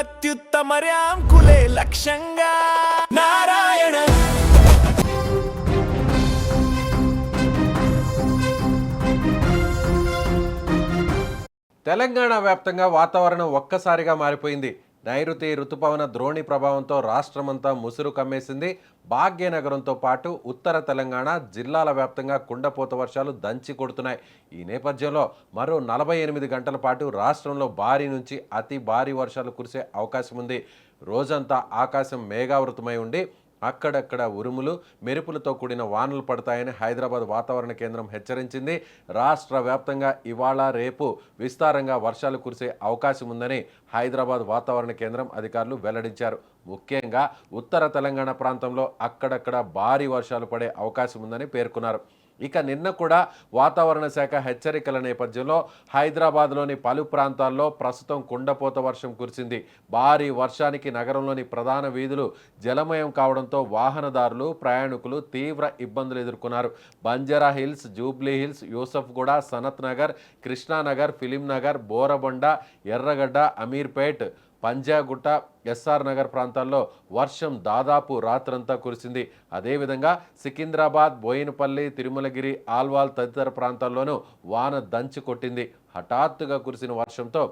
అత్యుత్తమర్యాంకులే లక్ష్యంగా నారాయణ. తెలంగాణ వ్యాప్తంగా వాతావరణం ఒక్కసారిగా మారిపోయింది. నైరుతి రుతుపవన ద్రోణి ప్రభావంతో రాష్ట్రమంతా ముసురు కమ్మేసింది. భాగ్యనగరంతో పాటు ఉత్తర తెలంగాణ జిల్లాల వ్యాప్తంగా కుండపోత వర్షాలు దంచి కొడుతున్నాయి. ఈ నేపథ్యంలో మరో 48 గంటల పాటు రాష్ట్రంలో భారీ నుంచి అతి భారీ వర్షాలు కురిసే అవకాశం ఉంది. రోజంతా ఆకాశం మేఘావృతమై ఉండి అక్కడక్కడ ఉరుములు మెరుపులతో కూడిన వానలు పడతాయని హైదరాబాద్ వాతావరణ కేంద్రం హెచ్చరించింది. రాష్ట్ర వ్యాప్తంగా ఇవాళ రేపు విస్తారంగా వర్షాలు కురిసే అవకాశం ఉందని హైదరాబాద్ వాతావరణ కేంద్రం అధికారులు వెల్లడించారు. ముఖ్యంగా ఉత్తర తెలంగాణ ప్రాంతంలో అక్కడక్కడ భారీ వర్షాలు పడే అవకాశం ఉందని పేర్కొన్నారు. ఇక నిన్న కూడా వాతావరణ శాఖ హెచ్చరికల నేపథ్యంలో హైదరాబాద్లోని పలు ప్రాంతాల్లో ప్రస్తుతం కుండపోత వర్షం కురిసింది. భారీ వర్షానికి నగరంలోని ప్రధాన వీధులు జలమయం కావడంతో వాహనదారులు ప్రయాణికులు తీవ్ర ఇబ్బందులు ఎదుర్కొన్నారు. Banjara hills, Jubilee hills, Yousufguda, Sanath Nagar, Krishna Nagar, film Nagar, Borabanda, ఎర్రగడ్డ, అమీర్పేట్, పంజాగుట్ట, ఎస్ఆర్ నగర్ ప్రాంతాల్లో వర్షం దాదాపు రాత్రంతా కురిసింది. అదేవిధంగా సికింద్రాబాద్, బోయినపల్లి, తిరుమలగిరి, ఆల్వాల్ తదితర ప్రాంతాల్లోనూ వాన దంచి కొట్టింది. హఠాత్తుగా కురిసిన వర్షంతో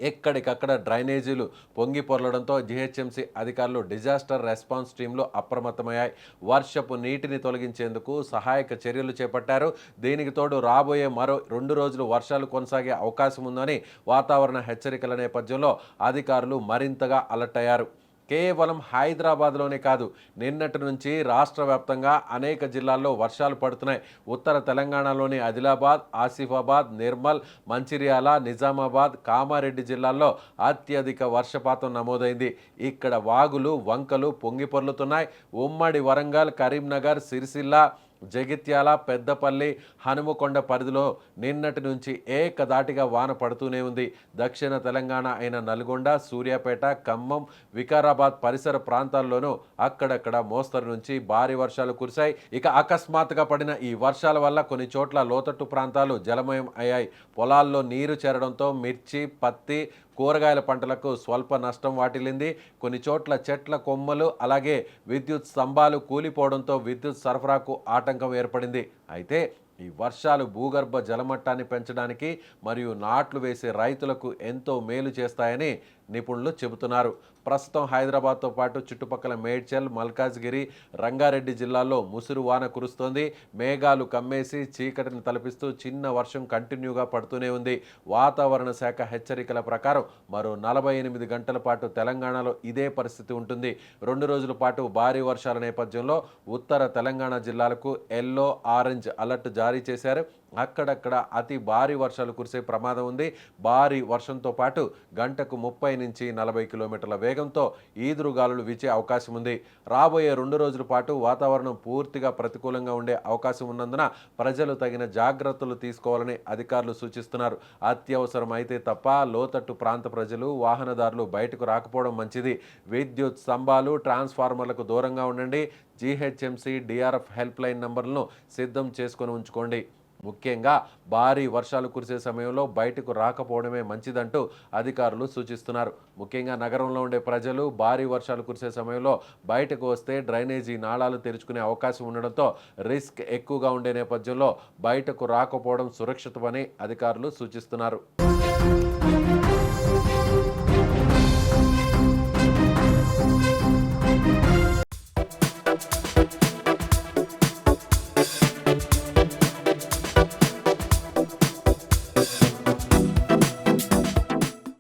ఎక్కడికక్కడ డ్రైనేజీలు పొంగి పొరలడంతో జీహెచ్ఎంసీ అధికారులు డిజాస్టర్ రెస్పాన్స్ టీంలు అప్రమత్తమయ్యాయి. వర్షపు నీటిని తొలగించేందుకు సహాయక చర్యలు చేపట్టారు. దీనికి తోడు రాబోయే మరో 2 రోజులు వర్షాలు కొనసాగే అవకాశం ఉందని వాతావరణ హెచ్చరికల నేపథ్యంలో అధికారులు మరింతగా అలర్ట్ అయ్యారు. కేవలం హైదరాబాద్లోనే కాదు, నిన్నటి నుంచి రాష్ట్ర వ్యాప్తంగా అనేక జిల్లాల్లో వర్షాలు పడుతున్నాయి. ఉత్తర తెలంగాణలోని ఆదిలాబాద్, ఆసిఫాబాద్, నిర్మల్, మంచిర్యాల, నిజామాబాద్, కామారెడ్డి జిల్లాల్లో అత్యధిక వర్షపాతం నమోదైంది. ఇక్కడ వాగులు వంకలు పొంగి పొర్లుతున్నాయి. ఉమ్మడి వరంగల్, కరీంనగర్, సిరిసిల్ల, జగిత్యాల, పెద్దపల్లి, హనుమకొండ పరిధిలో నిన్నటి నుంచి ఏకదాటిగా వాన పడుతూనే ఉంది. దక్షిణ తెలంగాణ అయిన నల్గొండ, సూర్యాపేట, ఖమ్మం, వికారాబాద్ పరిసర ప్రాంతాల్లోనూ అక్కడక్కడ మోస్తరు నుంచి భారీ వర్షాలు కురిశాయి. ఇక అకస్మాత్తుగా పడిన ఈ వర్షాల వల్ల కొన్ని చోట్ల లోతట్టు ప్రాంతాలు జలమయం అయ్యాయి. పొలాల్లో నీరు చేరడంతో మిర్చి, పత్తి, కూరగాయల పంటలకు స్వల్ప నష్టం వాటిల్లింది. కొన్ని చోట్ల చెట్ల కొమ్మలు అలాగే విద్యుత్ స్తంభాలు కూలిపోవడంతో విద్యుత్ సరఫరాకు ఆటంకం ఏర్పడింది. అయితే ఈ వర్షాలు భూగర్భ జలమట్టాన్ని పెంచడానికి మరియు నాట్లు వేసే రైతులకు ఎంతో మేలు చేస్తాయని నిపుణులు చెబుతున్నారు. ప్రస్తుతం హైదరాబాద్తో పాటు చుట్టుపక్కల మేడ్చల్, మల్కాజ్గిరి, రంగారెడ్డి జిల్లాల్లో ముసురు వాన కురుస్తోంది. మేఘాలు కమ్మేసి చీకటిని తలపిస్తూ చిన్న వర్షం కంటిన్యూగా పడుతూనే ఉంది. వాతావరణ శాఖ హెచ్చరికల ప్రకారం మరో 48 గంటల పాటు తెలంగాణలో ఇదే పరిస్థితి ఉంటుంది. 2 రోజుల పాటు భారీ వర్షాల నేపథ్యంలో ఉత్తర తెలంగాణ జిల్లాలకు ఎల్లో, ఆరెంజ్ అలర్ట్ జారీ చేశారు. అక్కడక్కడ అతి భారీ వర్షాలు కురిసే ప్రమాదం ఉంది. భారీ వర్షంతో పాటు గంటకు 30 నుంచి 40 కిలోమీటర్ల వేగంతో ఈదురుగాలులు వీచే అవకాశం ఉంది. రాబోయే 2 రోజుల పాటు వాతావరణం పూర్తిగా ప్రతికూలంగా ఉండే అవకాశం ఉన్నందున ప్రజలు తగిన జాగ్రత్తలు తీసుకోవాలని అధికారులు సూచిస్తున్నారు. అత్యవసరం అయితే తప్ప లోతట్టు ప్రాంత ప్రజలు, వాహనదారులు బయటకు రాకపోవడం మంచిది. విద్యుత్ స్తంభాలు, ట్రాన్స్ఫార్మర్లకు దూరంగా ఉండండి. జీహెచ్ఎంసీ, డిఆర్ఎఫ్ హెల్ప్ లైన్ నంబర్లను సిద్ధం చేసుకొని ఉంచుకోండి. ముఖ్యంగా భారీ వర్షాలు కురిసే సమయంలో బయటకు రాకపోవడమే మంచిదంటూ అధికారులు సూచిస్తున్నారు. ముఖ్యంగా నగరంలో ఉండే ప్రజలు భారీ వర్షాలు కురిసే సమయంలో బయటకు వస్తే డ్రైనేజీ నాళాలు తెరుచుకునే అవకాశం ఉండడంతో రిస్క్ ఎక్కువగా ఉండే నేపథ్యంలో బయటకు రాకపోవడం సురక్షితమని అధికారులు సూచిస్తున్నారు.